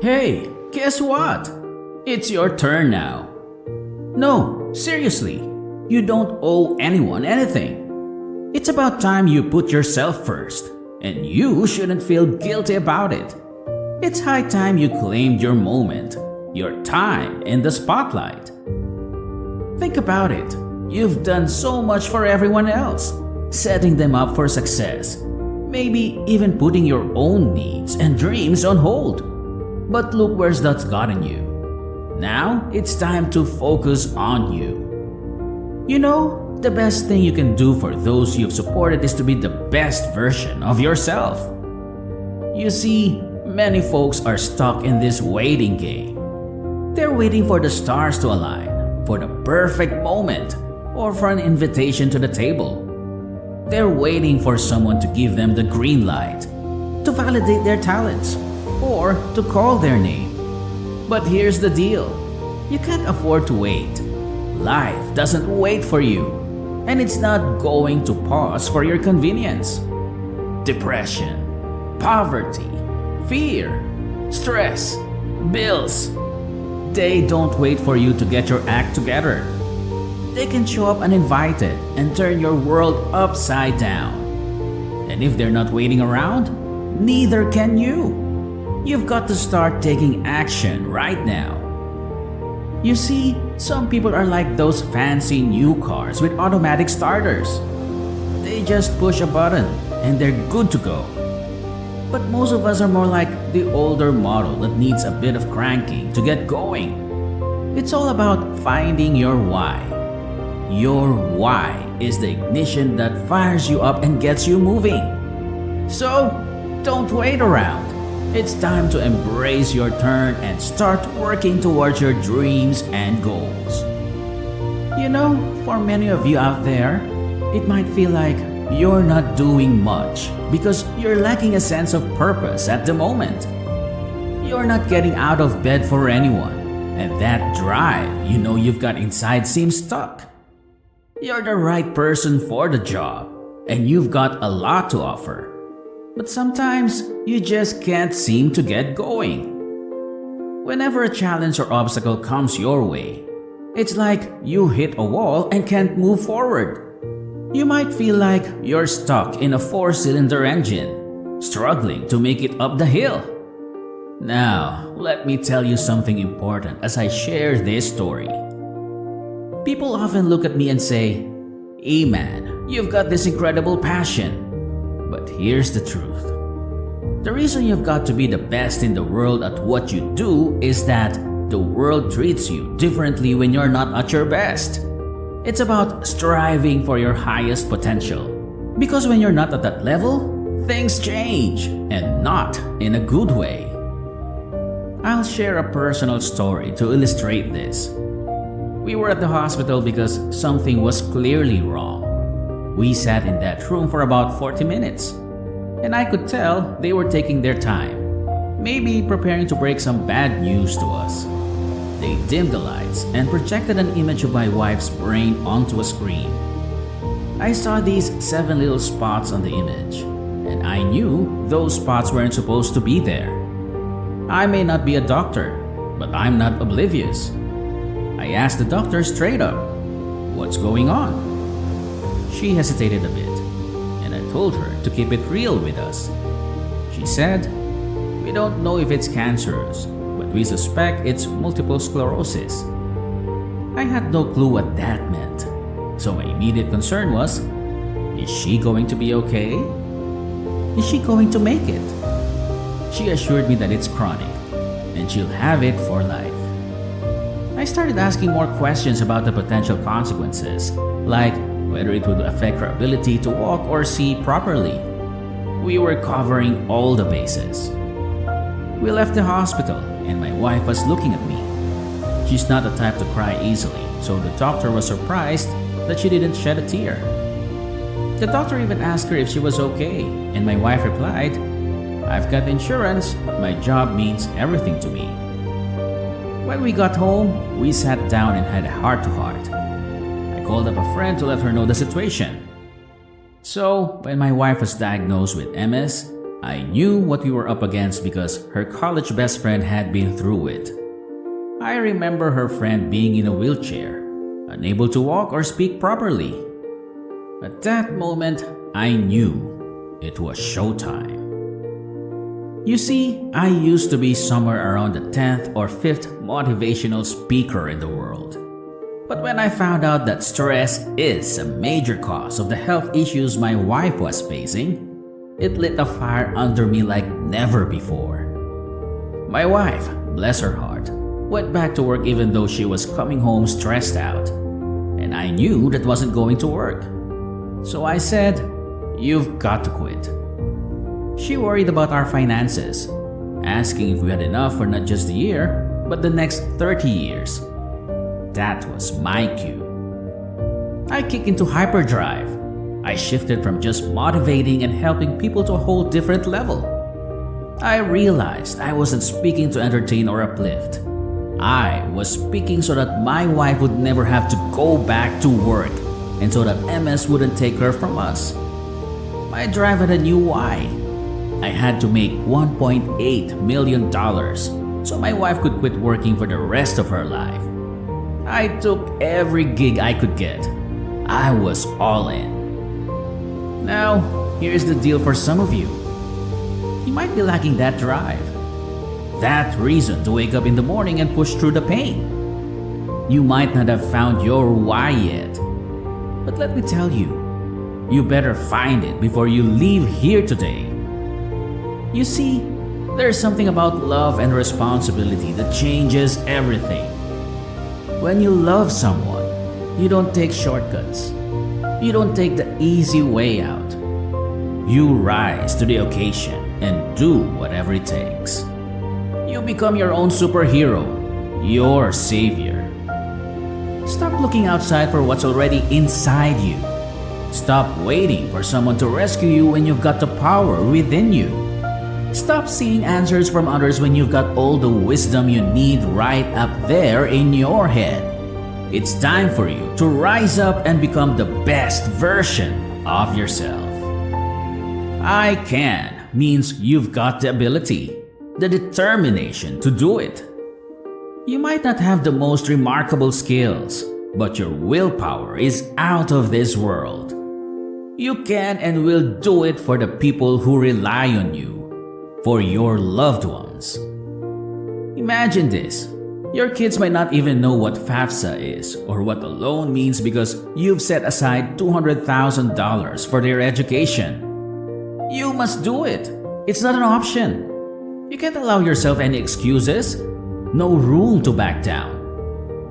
Hey, guess what? It's your turn now. No, seriously, you don't owe anyone anything. It's about time you put yourself first, and you shouldn't feel guilty about it. It's high time you claimed your moment, your time in the spotlight. Think about it. You've done so much for everyone else, setting them up for success, maybe even putting your own needs and dreams on hold. But look where that's gotten you. Now it's time to focus on you. You know, the best thing you can do for those you've supported is to be the best version of yourself. You see, many folks are stuck in this waiting game. They're waiting for the stars to align, for the perfect moment, or for an invitation to the table. They're waiting for someone to give them the green light, to validate their talents, or to call their name. But here's the deal. You can't afford to wait. Life doesn't wait for you, and it's not going to pause for your convenience. Depression, poverty, fear, stress, bills. They don't wait for you to get your act together. They can show up uninvited and turn your world upside down. And if they're not waiting around, neither can you. You've got to start taking action right now. You see, some people are like those fancy new cars with automatic starters. They just push a button and they're good to go. But most of us are more like the older model that needs a bit of cranking to get going. It's all about finding your why. Your why is the ignition that fires you up and gets you moving. So, don't wait around. It's time to embrace your turn and start working towards your dreams and goals. You know, for many of you out there, it might feel like you're not doing much because you're lacking a sense of purpose at the moment. You're not getting out of bed for anyone, and that drive you know you've got inside seems stuck. You're the right person for the job, and you've got a lot to offer. But sometimes you just can't seem to get going. Whenever a challenge or obstacle comes your way, it's like you hit a wall and can't move forward. You might feel like you're stuck in a 4-cylinder engine, struggling to make it up the hill. Now, let me tell you something important as I share this story. People often look at me and say, "Hey man, you've got this incredible passion." But here's the truth. The reason you've got to be the best in the world at what you do is that the world treats you differently when you're not at your best. It's about striving for your highest potential. Because when you're not at that level, things change, and not in a good way. I'll share a personal story to illustrate this. We were at the hospital because something was clearly wrong. We sat in that room for about 40 minutes, and I could tell they were taking their time, maybe preparing to break some bad news to us. They dimmed the lights and projected an image of my wife's brain onto a screen. I saw these 7 little spots on the image, and I knew those spots weren't supposed to be there. I may not be a doctor, but I'm not oblivious. I asked the doctor straight up, "What's going on?" She hesitated a bit, and I told her to keep it real with us. She said, "We don't know if it's cancerous, but we suspect it's multiple sclerosis." I had no clue what that meant, so my immediate concern was, is she going to be okay? Is she going to make it? She assured me that it's chronic, and she'll have it for life. I started asking more questions about the potential consequences, like whether it would affect her ability to walk or see properly. We were covering all the bases. We left the hospital, and my wife was looking at me. She's not the type to cry easily, so the doctor was surprised that she didn't shed a tear. The doctor even asked her if she was okay, and my wife replied, "I've got insurance, but my job means everything to me." When we got home, we sat down and had a heart-to-heart. I called up a friend to let her know the situation. So, when my wife was diagnosed with MS, I knew what we were up against because her college best friend had been through it. I remember her friend being in a wheelchair, unable to walk or speak properly. At that moment, I knew it was showtime. You see, I used to be somewhere around the 10th or 5th motivational speaker in the world. But when I found out that stress is a major cause of the health issues my wife was facing, it lit a fire under me like never before. My wife, bless her heart, went back to work even though she was coming home stressed out. And I knew that wasn't going to work. So I said, "You've got to quit." She worried about our finances, asking if we had enough for not just a year, but the next 30 years. That was my cue. I kicked into hyperdrive. I shifted from just motivating and helping people to a whole different level. I realized I wasn't speaking to entertain or uplift. I was speaking so that my wife would never have to go back to work and so that MS wouldn't take her from us. My drive had a new why. I had to make $1.8 million so my wife could quit working for the rest of her life. I took every gig I could get. I was all in. Now, here's the deal for some of you. You might be lacking that drive, that reason to wake up in the morning and push through the pain. You might not have found your why yet, but let me tell you, you better find it before you leave here today. You see, there's something about love and responsibility that changes everything. When you love someone, you don't take shortcuts. You don't take the easy way out. You rise to the occasion and do whatever it takes. You become your own superhero, your savior. Stop looking outside for what's already inside you. Stop waiting for someone to rescue you when you've got the power within you. Stop seeking answers from others when you've got all the wisdom you need right up there in your head. It's time for you to rise up and become the best version of yourself. I can means you've got the ability, the determination to do it. You might not have the most remarkable skills, but your willpower is out of this world. You can and will do it for the people who rely on you, for your loved ones. Imagine this. Your kids might not even know what FAFSA is or what a loan means because you've set aside $200,000 for their education. You must do it. It's not an option. You can't allow yourself any excuses. No room to back down.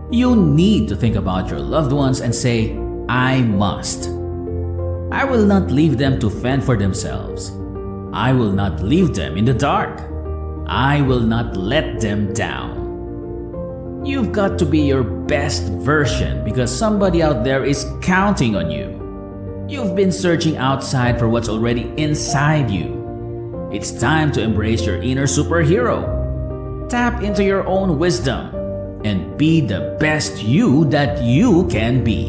You need to think about your loved ones and say, "I must." I will not leave them to fend for themselves. I will not leave them in the dark. I will not let them down. You've got to be your best version because somebody out there is counting on you. You've been searching outside for what's already inside you. It's time to embrace your inner superhero. Tap into your own wisdom and be the best you that you can be.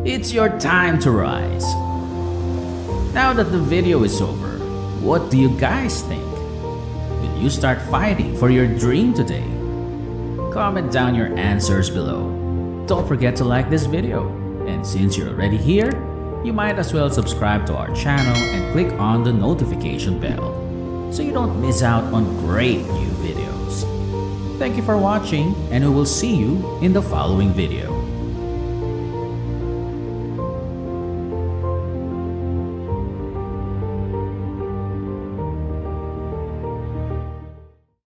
It's your time to rise. Now that the video is over, what do you guys think? Will you start fighting for your dream today? Comment down your answers below. Don't forget to like this video. And since you're already here, you might as well subscribe to our channel and click on the notification bell so you don't miss out on great new videos. Thank you for watching, and we will see you in the following video.